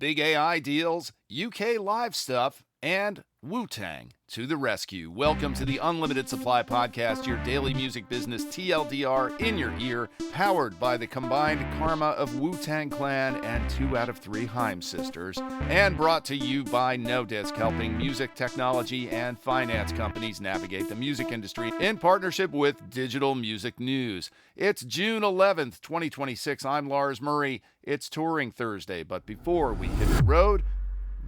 big AI deals, UK live stuff, and Wu-Tang to the rescue. Welcome to the Unlimited Supply Podcast, your daily music business TLDR in your ear, powered by the combined karma of Wu-Tang Clan and 2 out of 3 Haim sisters, and brought to you by No Disc, helping music, technology, and finance companies navigate the music industry in partnership with Digital Music News. It's June 11th, 2026. I'm Lars Murray. It's Touring Thursday, but before we hit the road,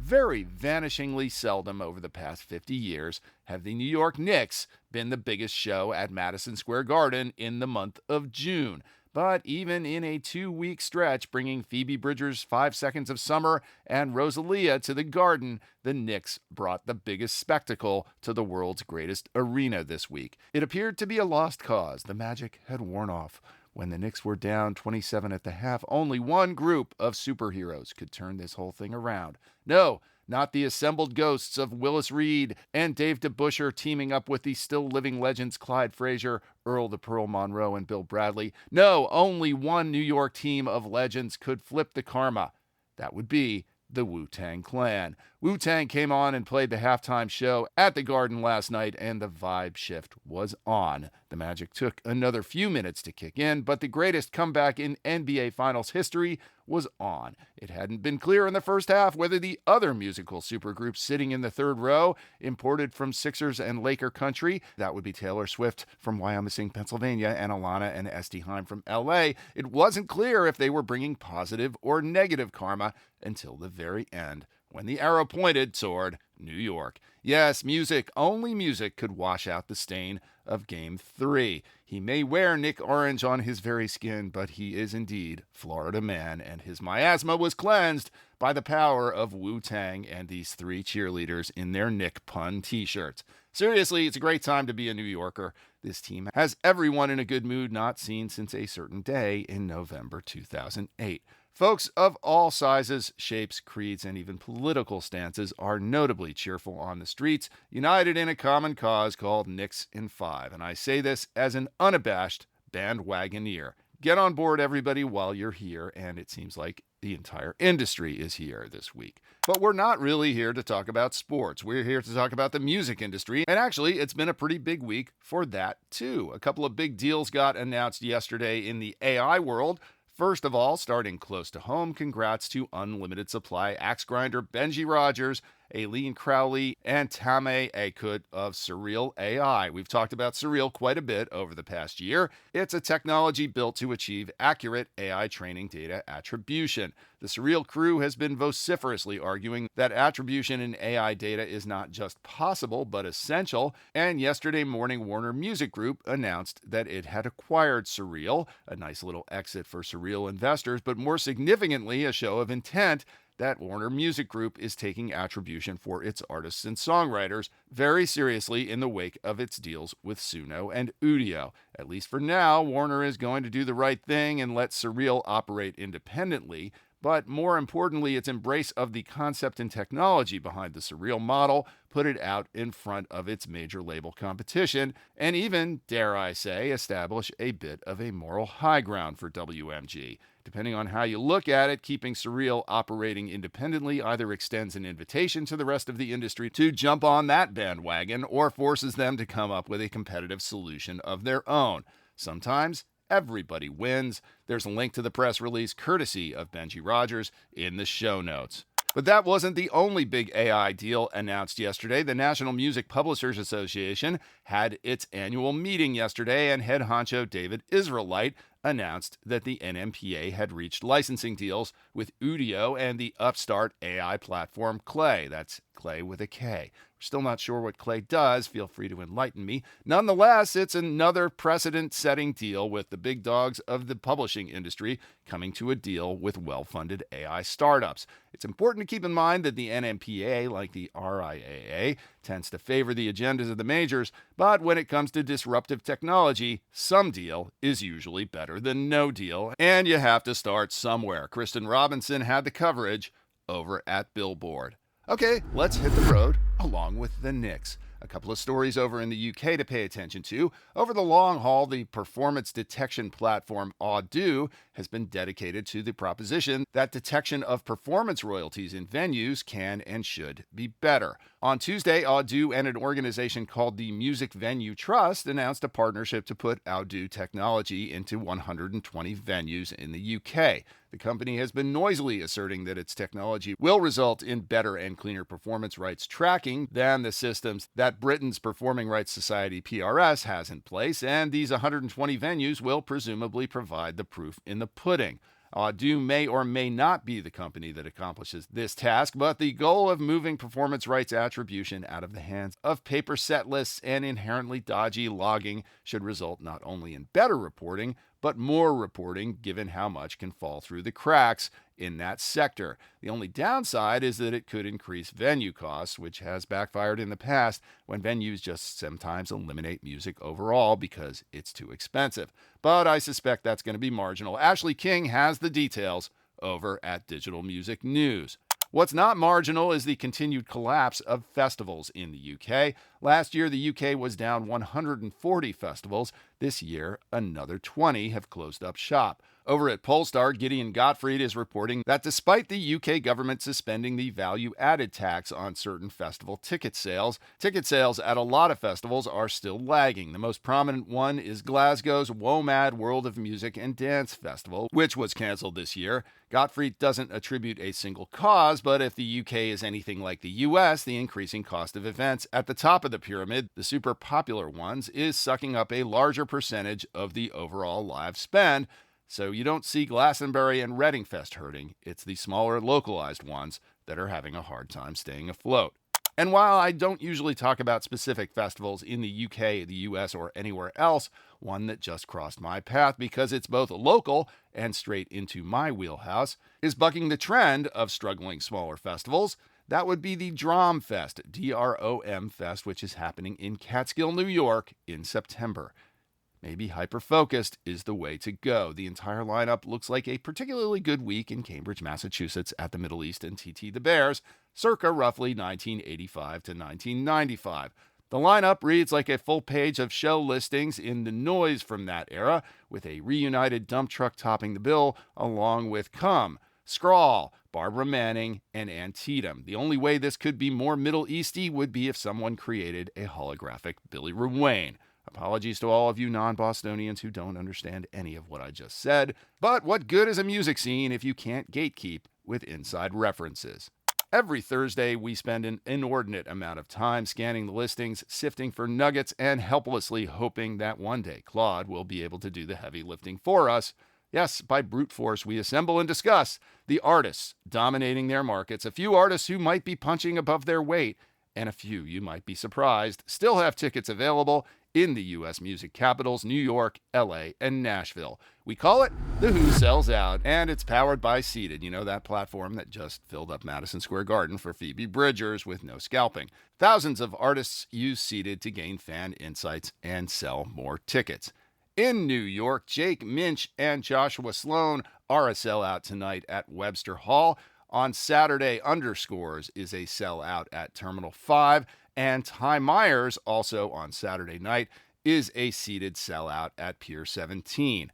very vanishingly seldom over the past 50 years have the New York Knicks been the biggest show at Madison Square Garden in the month of June. But even in a 2-week stretch, bringing Phoebe Bridgers' 5 Seconds of Summer and Rosalia to the Garden, the Knicks brought the biggest spectacle to the world's greatest arena this week. It appeared to be a lost cause. The magic had worn off. When the Knicks were down 27 at the half, only one group of superheroes could turn this whole thing around. No, not the assembled ghosts of Willis Reed and Dave DeBusschere teaming up with the still-living legends Clyde Frazier, Earl the Pearl Monroe, and Bill Bradley. No, only one New York team of legends could flip the karma. That would be the Wu-Tang Clan. Wu-Tang came on and played the halftime show at the Garden last night, and the vibe shift was on. The magic took another few minutes to kick in, but the greatest comeback in NBA Finals history was on. It hadn't been clear in the first half whether the other musical supergroups sitting in the third row, imported from Sixers and Laker country, that would be Taylor Swift from Wyoming, Pennsylvania, and Alanna and Este Haim from LA, it wasn't clear if they were bringing positive or negative karma until the very end, when the arrow pointed toward New York. Yes, music, only music could wash out the stain of Game 3. He may wear Nick Orange on his very skin, but he is indeed Florida man, and his miasma was cleansed by the power of Wu-Tang and these 3 cheerleaders in their Nick pun t-shirts. Seriously, it's a great time to be a New Yorker. This team has everyone in a good mood not seen since a certain day in November 2008. Folks of all sizes, shapes, creeds, and even political stances are notably cheerful on the streets, united in a common cause called Knicks in 5. And I say this as an unabashed bandwagoneer. Get on board, everybody, while you're here, and it seems like the entire industry is here this week. But we're not really here to talk about sports. We're here to talk about the music industry, and actually, it's been a pretty big week for that, too. A couple of big deals got announced yesterday in the AI world. First of all, starting close to home, congrats to Unlimited Supply axe grinder Benji Rogers, Aileen Crowley, and Tamay Aykut of Sureel AI. We've talked about Sureel quite a bit over the past year. It's a technology built to achieve accurate AI training data attribution. The Sureel crew has been vociferously arguing that attribution in AI data is not just possible, but essential. And yesterday morning, Warner Music Group announced that it had acquired Sureel, a nice little exit for Sureel investors, but more significantly, a show of intent that Warner Music Group is taking attribution for its artists and songwriters very seriously in the wake of its deals with Suno and Udio. At least for now, Warner is going to do the right thing and let Sureel operate independently. But more importantly, its embrace of the concept and technology behind the Sureel model put it out in front of its major label competition, and even, dare I say, establish a bit of a moral high ground for WMG. Depending on how you look at it, keeping Sureel operating independently either extends an invitation to the rest of the industry to jump on that bandwagon or forces them to come up with a competitive solution of their own. Sometimes everybody wins. There's a link to the press release courtesy of Benji Rogers in the show notes. But that wasn't the only big AI deal announced yesterday. The National Music Publishers Association had its annual meeting yesterday, and head honcho David Israelite announced that the NMPA had reached licensing deals with Udio and the upstart AI platform Klay. That's Klay with a K. We're still not sure what Klay does. Feel free to enlighten me. Nonetheless, it's another precedent-setting deal with the big dogs of the publishing industry coming to a deal with well-funded AI startups. It's important to keep in mind that the NMPA, like the RIAA, tends to favor the agendas of the majors, but when it comes to disruptive technology, some deal is usually better than no deal, and you have to start somewhere. Kristen Robinson had the coverage over at Billboard. Okay, let's hit the road along with the Knicks. A couple of stories over in the UK to pay attention to. Over the long haul, the performance detection platform Audoo has been dedicated to the proposition that detection of performance royalties in venues can and should be better. On Tuesday, Audoo and an organization called the Music Venue Trust announced a partnership to put Audoo technology into 120 venues in the UK. The company has been noisily asserting that its technology will result in better and cleaner performance rights tracking than the systems that Britain's Performing Rights Society PRS has in place, and these 120 venues will presumably provide the proof in the pudding. Audoo may or may not be the company that accomplishes this task, but the goal of moving performance rights attribution out of the hands of paper set lists and inherently dodgy logging should result not only in better reporting, but more reporting given how much can fall through the cracks in that sector. The only downside is that it could increase venue costs, which has backfired in the past when venues just sometimes eliminate music overall because it's too expensive. But I suspect that's going to be marginal. Ashley King has the details over at Digital Music News. What's not marginal is the continued collapse of festivals in the UK. Last year, the UK was down 140 festivals. This year, another 20 have closed up shop. Over at Polestar, Gideon Gottfried is reporting that despite the UK government suspending the value-added tax on certain festival ticket sales at a lot of festivals are still lagging. The most prominent one is Glasgow's WOMAD World of Music and Dance Festival, which was cancelled this year. Gottfried doesn't attribute a single cause, but if the UK is anything like the US, the increasing cost of events at the top of the pyramid, the super popular ones, is sucking up a larger percentage of the overall live spend. So you don't see Glastonbury and Reading Fest hurting. It's the smaller localized ones that are having a hard time staying afloat. And while I don't usually talk about specific festivals in the UK, the US, or anywhere else, one that just crossed my path because it's both local and straight into my wheelhouse is bucking the trend of struggling smaller festivals. That would be the Dromfest, D-R-O-M Fest, which is happening in Catskill, New York in September. Maybe hyper-focused is the way to go. The entire lineup looks like a particularly good week in Cambridge, Massachusetts at the Middle East and TT the Bears, circa roughly 1985 to 1995. The lineup reads like a full page of show listings in the noise from that era, with a reunited dump truck topping the bill, along with Come, Scrawl, Barbara Manning, and Antietam. The only way this could be more Middle Easty would be if someone created a holographic Billy Ruane. Apologies to all of you non-Bostonians who don't understand any of what I just said, but what good is a music scene if you can't gatekeep with inside references? Every Thursday, we spend an inordinate amount of time scanning the listings, sifting for nuggets, and helplessly hoping that one day Claude will be able to do the heavy lifting for us. Yes, by brute force, we assemble and discuss the artists dominating their markets, a few artists who might be punching above their weight, and a few, you might be surprised, still have tickets available in the U.S. music capitals, New York, L.A., and Nashville. We call it the Who Sells Out, and it's powered by Seated, that platform that just filled up Madison Square Garden for Phoebe Bridgers with no scalping. Thousands of artists use Seated to gain fan insights and sell more tickets. In New York, Jake Minch and Joshua Sloan are a sellout tonight at Webster Hall. On Saturday, Underscores is a sellout at Terminal 5, and Ty Myers, also on Saturday night, is a seated sellout at Pier 17.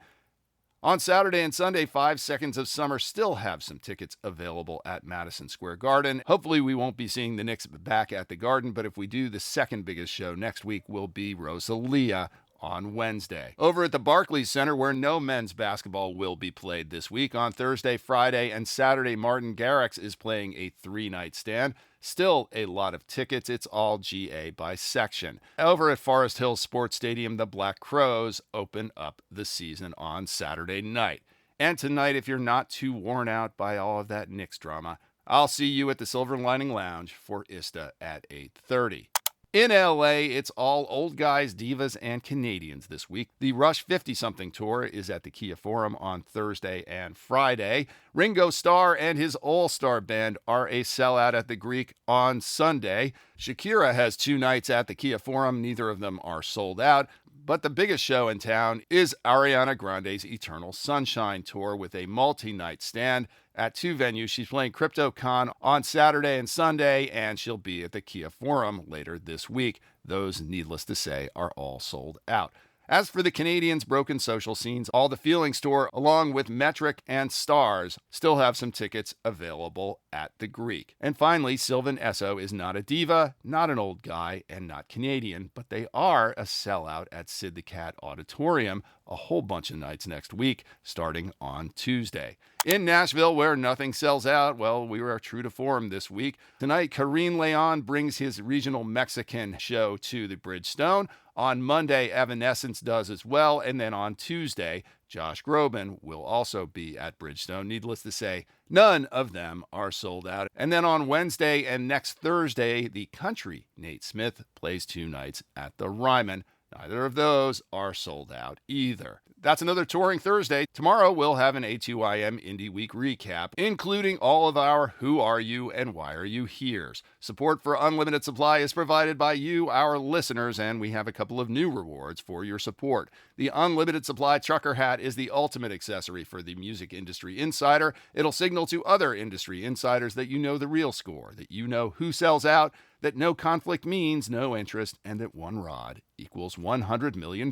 On Saturday and Sunday, 5 Seconds of Summer still have some tickets available at Madison Square Garden. Hopefully we won't be seeing the Knicks back at the Garden, but if we do, the second biggest show next week will be Rosalia on Wednesday. Over at the Barclays Center, where no men's basketball will be played this week, on Thursday, Friday, and Saturday, Martin Garrix is playing a 3-night stand. Still a lot of tickets. It's all GA by section. Over at Forest Hills Sports Stadium, the Black Crows open up the season on Saturday night. And tonight, if you're not too worn out by all of that Knicks drama, I'll see you at the Silver Lining Lounge for Ista at 8:30. In LA, it's all old guys, divas, and Canadians this week. The Rush 50-something tour is at the Kia Forum on Thursday and Friday. Ringo Starr and his all-star band are a sellout at the Greek on Sunday. Shakira has 2 nights at the Kia Forum. Neither of them are sold out. But the biggest show in town is Ariana Grande's Eternal Sunshine Tour with a multi-night stand at 2 venues. She's playing CryptoCon on Saturday and Sunday, and she'll be at the Kia Forum later this week. Those, needless to say, are all sold out. As for the Canadians' broken social scenes, All the Feeling Store, along with Metric and Stars, still have some tickets available at the Greek. And finally, Sylvan Esso is not a diva, not an old guy, and not Canadian, but they are a sellout at Sid the Cat Auditorium a whole bunch of nights next week, starting on Tuesday. In Nashville, where nothing sells out, well, we are true to form this week. Tonight, Kareem Leon brings his regional Mexican show to the Bridgestone. On Monday, Evanescence does as well. And then on Tuesday, Josh Groban will also be at Bridgestone. Needless to say, none of them are sold out. And then on Wednesday and next Thursday, the country Nate Smith plays 2 nights at the Ryman. Neither of those are sold out either. That's another Touring Thursday. Tomorrow we'll have an A2IM Indie Week recap, including all of our Who Are You and Why Are You Here's. Support for Unlimited Supply is provided by you, our listeners, and we have a couple of new rewards for your support. The Unlimited Supply trucker hat is the ultimate accessory for the music industry insider. It'll signal to other industry insiders that you know the real score, that you know who sells out, that no conflict means no interest, and that one rod equals $100 million.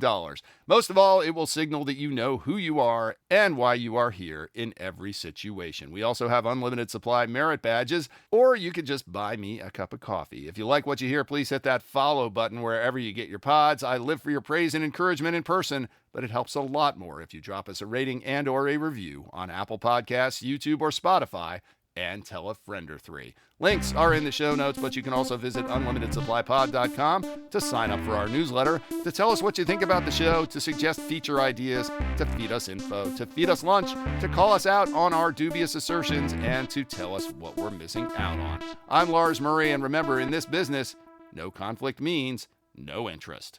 Most of all, it will signal that you know who you are and why you are here in every situation. We also have Unlimited Supply merit badges, or you could just buy me a cup of coffee. If you like what you hear, please hit that follow button wherever you get your pods. I live for your praise and encouragement in person, but it helps a lot more if you drop us a rating and or a review on Apple Podcasts, YouTube, or Spotify, and tell a friend or 3. Links are in the show notes, but you can also visit unlimitedsupplypod.com to sign up for our newsletter, to tell us what you think about the show, to suggest feature ideas, to feed us info, to feed us lunch, to call us out on our dubious assertions, and to tell us what we're missing out on. I'm Lars Murray, and remember, in this business, no conflict means no interest.